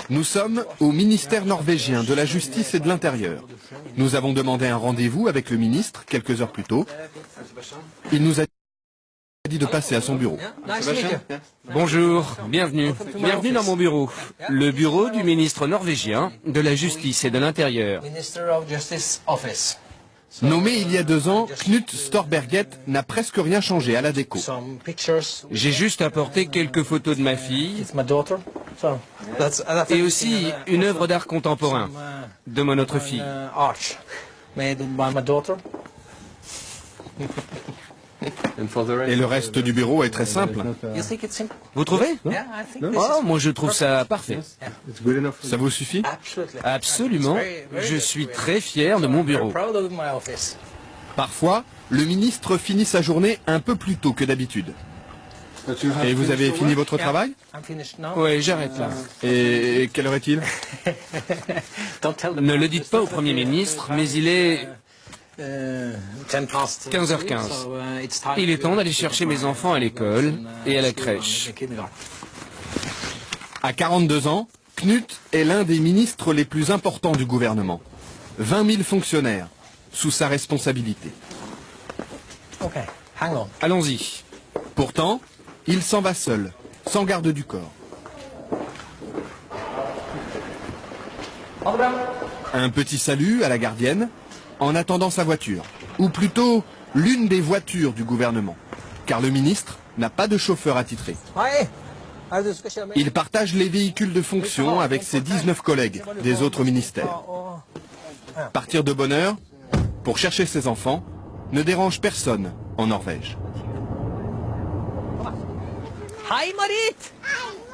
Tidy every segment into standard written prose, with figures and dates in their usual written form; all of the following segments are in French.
Nous sommes au ministère norvégien de la Justice et de l'Intérieur. Nous avons demandé un rendez-vous avec le ministre quelques heures plus tôt. Il nous a dit de passer à son bureau. Bonjour, bienvenue. Bienvenue dans mon bureau. Le bureau du ministre norvégien de la Justice et de l'Intérieur. Nommé il y a 2 ans, Knut Storberget n'a presque rien changé à la déco. J'ai juste apporté quelques photos de ma fille et aussi une œuvre d'art contemporain de mon autre fille. Et le reste du bureau est très simple. Vous trouvez? Oh, moi je trouve ça parfait. Ça vous suffit? Absolument. Je suis très fier de mon bureau. Parfois, le ministre finit sa journée un peu plus tôt que d'habitude. Et vous avez fini votre travail? Oui, j'arrête là. Et quelle heure est-il? Ne le dites pas au Premier ministre, mais il est 15h15. Il est temps d'aller chercher mes enfants à l'école et à la crèche. À 42 ans, Knut est l'un des ministres les plus importants du gouvernement. 20 000 fonctionnaires sous sa responsabilité. Allons-y. Pourtant, il s'en va seul, sans garde du corps. Un petit salut à la gardienne, en attendant sa voiture, ou plutôt l'une des voitures du gouvernement, car le ministre n'a pas de chauffeur attitré. Il partage les véhicules de fonction avec ses 19 collègues des autres ministères. Partir de bonne heure, pour chercher ses enfants, ne dérange personne en Norvège. Hei, Marit!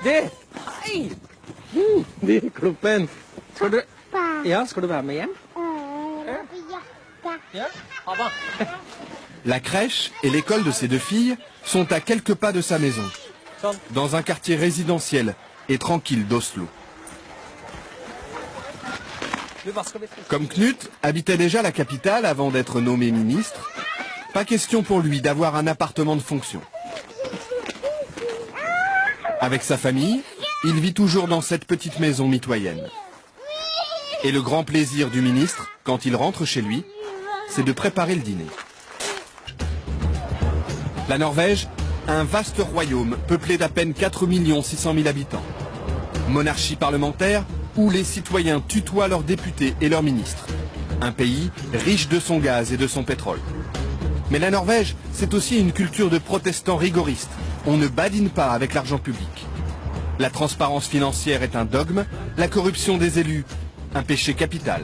Du, hei! De Kloppen. Skal du være med hjem? La crèche et l'école de ses 2 filles sont à quelques pas de sa maison, dans un quartier résidentiel et tranquille d'Oslo. Comme Knut habitait déjà la capitale avant d'être nommé ministre, pas question pour lui d'avoir un appartement de fonction. Avec sa famille, il vit toujours dans cette petite maison mitoyenne. Et le grand plaisir du ministre, quand il rentre chez lui, c'est de préparer le dîner. La Norvège, un vaste royaume peuplé d'à peine 4 600 000 habitants. Monarchie parlementaire où les citoyens tutoient leurs députés et leurs ministres. Un pays riche de son gaz et de son pétrole. Mais la Norvège, c'est aussi une culture de protestants rigoristes. On ne badine pas avec l'argent public. La transparence financière est un dogme, la corruption des élus, un péché capital.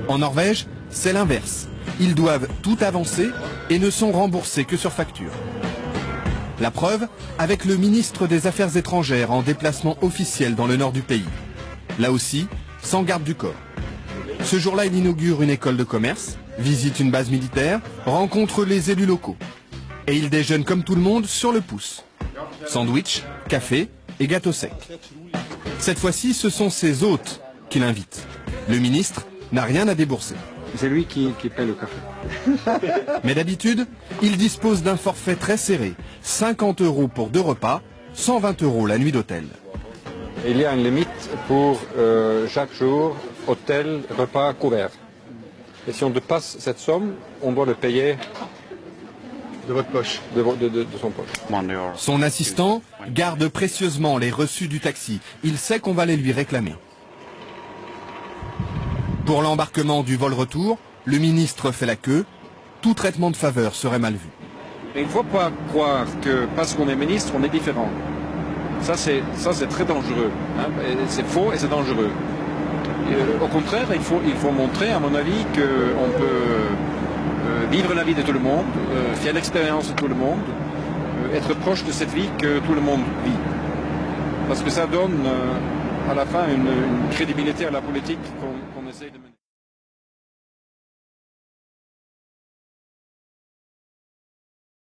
En Norvège, c'est l'inverse. Ils doivent tout avancer et ne sont remboursés que sur facture. La preuve, avec le ministre des Affaires étrangères en déplacement officiel dans le nord du pays. Là aussi, sans garde du corps. Ce jour-là, il inaugure une école de commerce, visite une base militaire, rencontre les élus locaux. Et il déjeune comme tout le monde sur le pouce. Sandwich, café et gâteau sec. Cette fois-ci, ce sont ses hôtes qui l'invitent. Le ministre n'a rien à débourser. C'est lui qui paie le café. Mais d'habitude, il dispose d'un forfait très serré. 50 € pour 2 repas, 120 € la nuit d'hôtel. Il y a une limite pour chaque jour, hôtel, repas, couvert. Et si on dépasse cette somme, on doit le payer De votre poche. de son poche. Son assistant garde précieusement les reçus du taxi. Il sait qu'on va les lui réclamer. Pour l'embarquement du vol retour, le ministre fait la queue. Tout traitement de faveur serait mal vu. Il ne faut pas croire que parce qu'on est ministre, on est différent. Ça, c'est très dangereux. Hein. C'est faux et c'est dangereux. Au contraire, il faut montrer, à mon avis, qu'on peut vivre la vie de tout le monde, faire l'expérience de tout le monde, être proche de cette vie que tout le monde vit. Parce que ça donne à la fin une crédibilité à la politique qu'on essaie de mener.